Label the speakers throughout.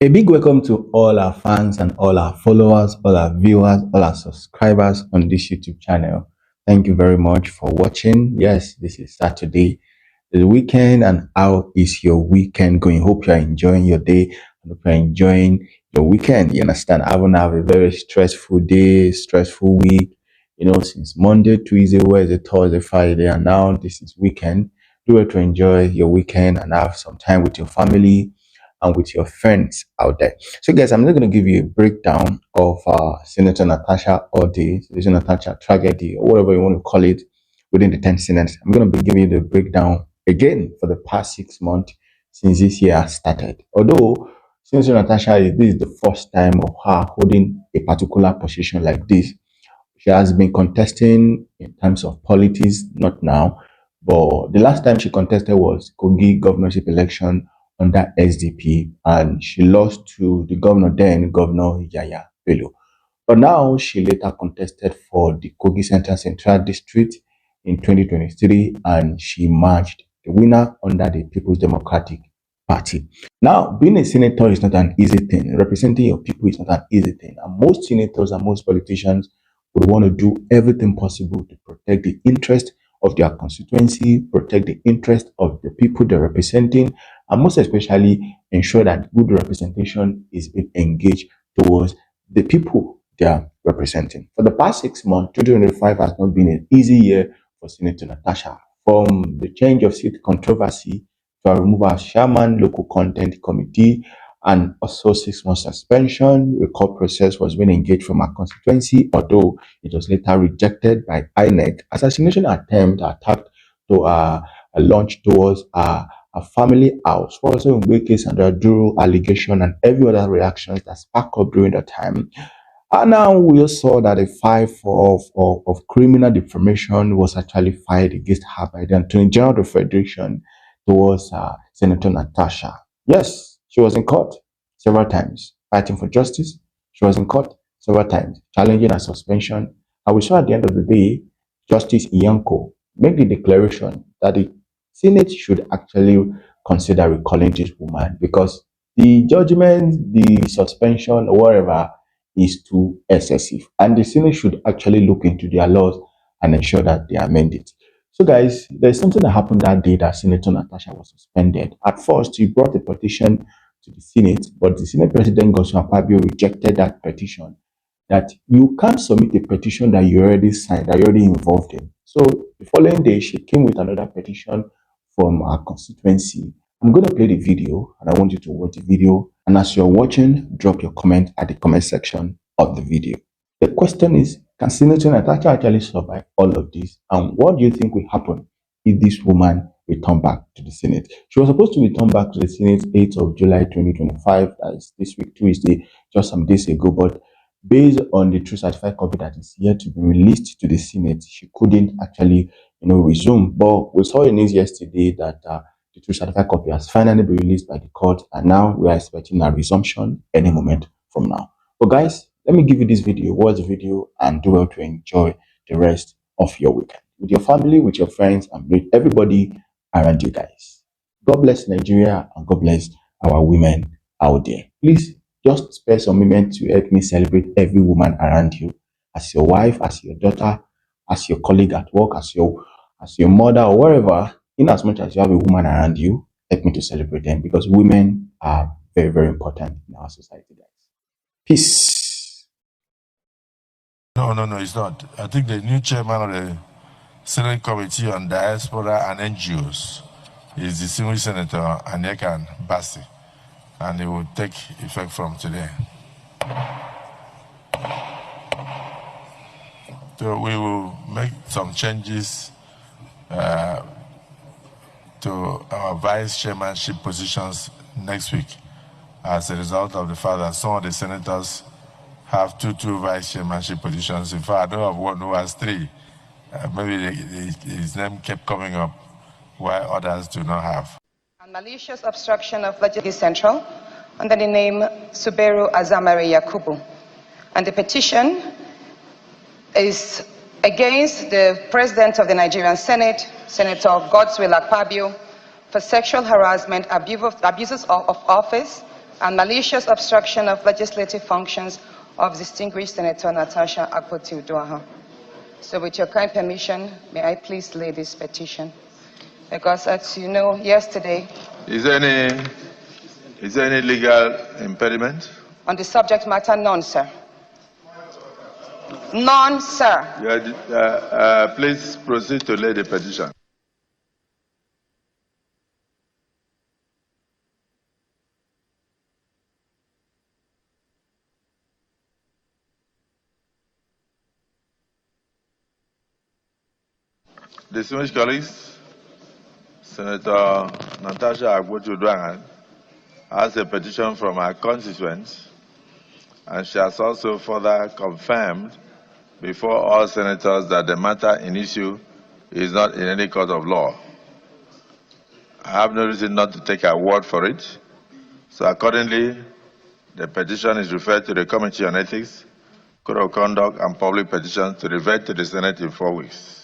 Speaker 1: A big welcome to all our fans and all our followers, all our viewers, all our subscribers on this YouTube channel. Thank you very much for watching. Yes, this is Saturday, the weekend, and how is your weekend going? Hope you are enjoying your day. I hope you are enjoying your weekend. You understand? I haven't had a very stressful day, stressful week. Since Monday, Tuesday, Wednesday, Thursday, Friday, and now this is weekend. Do it to enjoy your weekend and have some time with your family and with your friends out there. So guys, I'm not going to give you a breakdown of Senator Natasha or the Senator Natasha tragedy or whatever you want to call it within the 10 Senates. I'm going to be giving you the breakdown again for the past 6 months since this year has started. Although Senator Natasha, this is the first time of her holding a particular position like this. She has been contesting in terms of politics, not now, but the last time she contested was Kogi governorship election under SDP, and she lost to the governor then, Governor Yaya Bello. But now she later contested for the Kogi Central District in 2023, and she emerged the winner under the People's Democratic Party. Now, being a senator is not an easy thing. Representing your people is not an easy thing. And most senators and most politicians would want to do everything possible to protect the interest of their constituency, protect the interest of the people they're representing, and most especially ensure that good representation is being engaged towards the people they are representing. For the past 6 months, 2025 has not been an easy year for Senator Natasha. From the change of seat controversy to a removal of chairman, local content committee, and also 6 months suspension. The court process was being engaged from our constituency, although it was later rejected by INEC. Assassination attempt attacked to a launch towards a family house. Also in case under Duro allegation and every other reactions that sparked up during that time. And now we also saw that a file of criminal defamation was actually filed against her by the Attorney General of the Federation towards Senator Natasha. Yes, she was in court several times fighting for justice. She was in court several times challenging her suspension. And we saw at the end of the day, Justice Iyanko make the declaration that the Senate should actually consider recalling this woman because the judgment, the suspension, or whatever is too excessive. And the Senate should actually look into their laws and ensure that they amend it. So guys, there's something that happened that day that Senator Natasha was suspended. At first, he brought a petition to the Senate, but the Senate President Godswill Akpabio rejected that petition. That you can't submit a petition that you already signed, that you're already involved in. So the following day, she came with another petition from our constituency. I'm going to play the video, and I want you to watch the video. And as you're watching, drop your comment at the comment section of the video. The question is, can Senator Natasha actually survive all of this? And what do you think will happen if this woman return back to the Senate? She was supposed to return back to the Senate 8th of July 2025, that is this week, Tuesday, just some days ago. But based on the true certified copy that is yet to be released to the Senate, she couldn't actually, resume. But we saw in news yesterday that the true certified copy has finally been released by the court, and now we are expecting a resumption any moment from now. But guys, let me give you this video, watch the video, and do well to enjoy the rest of your weekend with your family, with your friends, and with everybody around you guys. God bless Nigeria, and God bless our women out there. Please just spare some moment to help me celebrate every woman around you, as your wife, as your daughter, as your colleague at work, as your mother, or wherever. In as much as you have a woman around you, help me to celebrate them, because women are very, very important in our society, guys. Peace.
Speaker 2: No, it's not. I think the new chairman of the Senate Committee on Diaspora and NGOs is distinguished Senator Anyekan Basi, and it will take effect from today. So we will make some changes to our vice chairmanship positions next week as a result of the fact that some of the senators have two vice chairmanship positions. In fact, I know of one who has 3. Maybe his name kept coming up, while others do not have.
Speaker 3: And malicious obstruction of Legislative Central under the name Suberu Azamare Yakubu. And the petition is against the President of the Nigerian Senate, Senator Godswill Akpabio, for sexual harassment, abuses of office, and malicious obstruction of legislative functions of distinguished Senator Natasha Akpoti-Uduaghan. So with your kind permission, may I please lay this petition? Because as you know, yesterday...
Speaker 2: Is there any legal impediment?
Speaker 3: On the subject matter, none, sir. None, sir.
Speaker 2: Please proceed to lay the petition. Distinguished colleagues, Senator Natasha Akpoti-Uduaghan has a petition from her constituents, and she has also further confirmed before all senators that the matter in issue is not in any court of law. I have no reason not to take her word for it, so accordingly, the petition is referred to the Committee on Ethics, Code of Conduct, and Public Petitions to revert to the Senate in 4 weeks.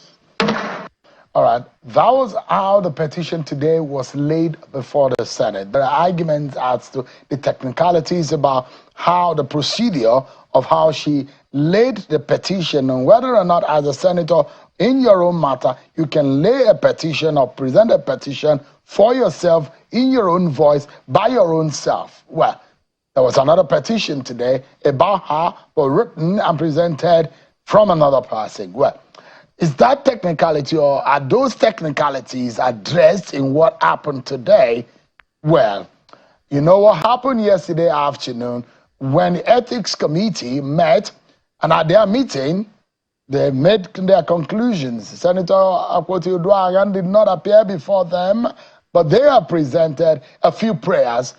Speaker 4: All right, that was how the petition today was laid before the Senate. There are arguments as to the technicalities about how the procedure of how she laid the petition and whether or not as a senator in your own matter, you can lay a petition or present a petition for yourself in your own voice by your own self. Well, there was another petition today about her, but written and presented from another person. Well, is that technicality or are those technicalities addressed in what happened today? Well, you know what happened yesterday afternoon when the Ethics Committee met, and at their meeting, they made their conclusions. Senator Akpoti-Uduaghan did not appear before them, but they have presented a few prayers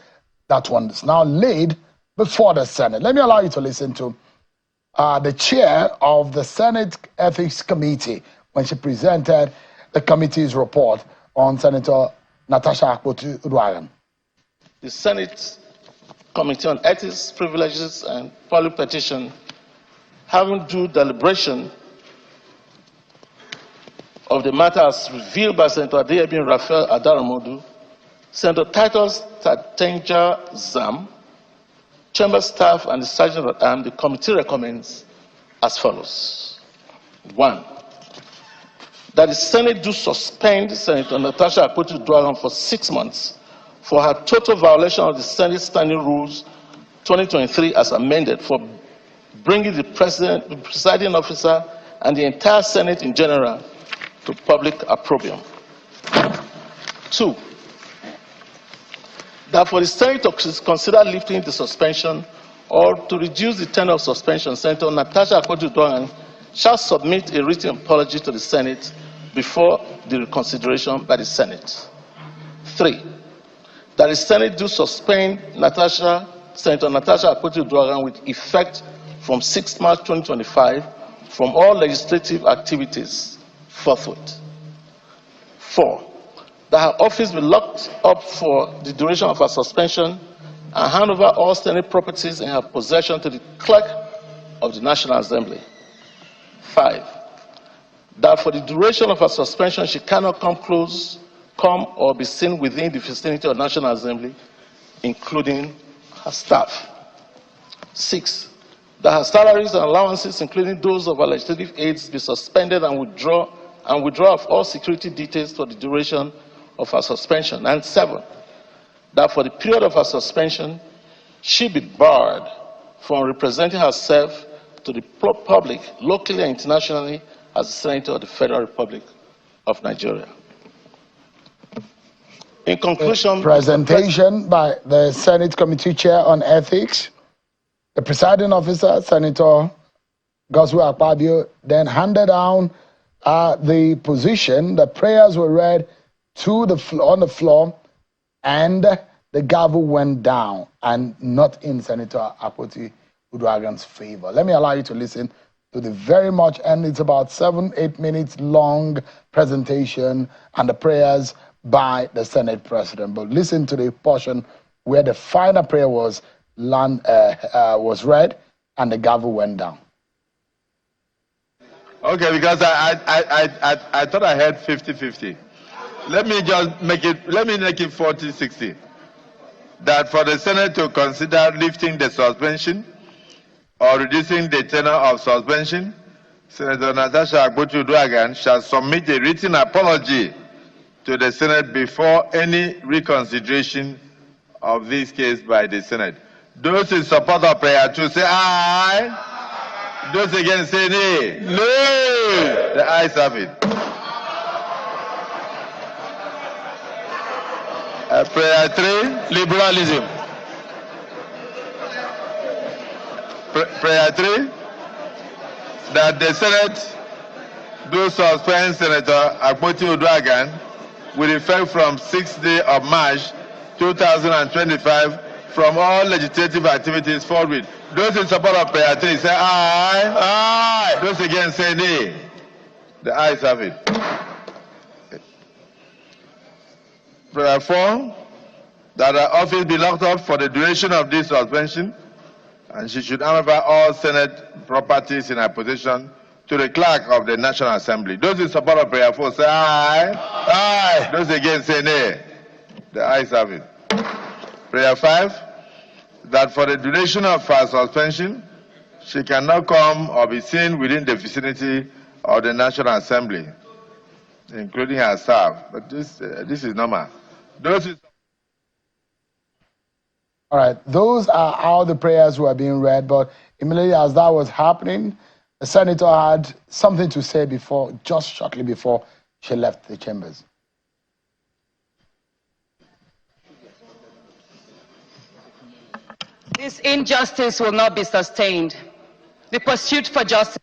Speaker 4: that was now laid before the Senate. Let me allow you to listen to the chair of the Senate Ethics Committee when she presented the committee's report on Senator Natasha Akpoti-Uduaghan.
Speaker 5: The Senate Committee on Ethics, Privileges and Public Petition, having due deliberation of the matter as revealed by Senator Adeyemi Raphael Adaramodu, Senator Titus Tatenja Zam, Chamber staff and the Sergeant at Arms, the committee recommends as follows. 1. That the Senate do suspend Senator Natasha Akpoti-Uduaghan for 6 months for her total violation of the Senate Standing Rules 2023 as amended for bringing the presiding officer and the entire Senate in general to public opprobrium. 2. That for the Senate to consider lifting the suspension or to reduce the tenure of suspension, Senator Natasha Akpoti-Uduaghan shall submit a written apology to the Senate before the reconsideration by the Senate. 3. That the Senate do suspend Senator Natasha Akpoti-Uduaghan with effect from 6 March 2025 from all legislative activities forthwith. 4. That her office be locked up for the duration of her suspension and hand over all Senate properties in her possession to the clerk of the National Assembly. 5. That for the duration of her suspension, she cannot come or be seen within the vicinity of the National Assembly, including her staff. 6. That her salaries and allowances, including those of her legislative aides, be suspended and withdraw of all security details for the duration of her suspension. And 7, that for the period of her suspension, she be barred from representing herself to the public, locally and internationally, as a senator of the Federal Republic of Nigeria. In conclusion,
Speaker 4: presentation by the Senate Committee Chair on Ethics, the presiding officer, Senator Godswill Akpabio, then handed down the position. The prayers were read to the floor, on the floor, and the gavel went down, and not in Senator Akpoti-Uduaghan's favor. Let me allow you to listen to the very much, and it's about 7-8 minutes long presentation and the prayers by the Senate President. But listen to the portion where the final prayer was read and the gavel went down.
Speaker 2: Okay, because I thought I had 50-50. Let me just make it 40-60. that for the Senate to consider lifting the suspension or reducing the tenor of suspension, Senator Natasha Akpotiuduaghan shall submit a written apology to the Senate before any reconsideration of this case by the Senate. Those in support of prayer 2 say aye. Those against say nay.
Speaker 4: No.
Speaker 2: The ayes have it. Prayer 3,
Speaker 4: Liberalism.
Speaker 2: Prayer 3, that the Senate do suspend Senator Akpotiuduaghan with effect from 6th day of March 2025 from all legislative activities forward. Those in support of prayer 3 say aye.
Speaker 4: Aye.
Speaker 2: Those against say nay. The ayes have it. Prayer 4, that her office be locked up for the duration of this suspension, and she should hand over all Senate properties in her possession to the clerk of the National Assembly. Those in support of prayer 4 say aye.
Speaker 4: Aye.
Speaker 2: Those against say nay. The ayes have it. Prayer 5, that for the duration of her suspension, she cannot come or be seen within the vicinity of the National Assembly, including her staff. But this is normal. Those is
Speaker 4: All right, those are all the prayers who are being read, but immediately as that was happening, the senator had something to say before, just shortly before she left the chambers.
Speaker 3: This injustice will not be sustained. The pursuit for justice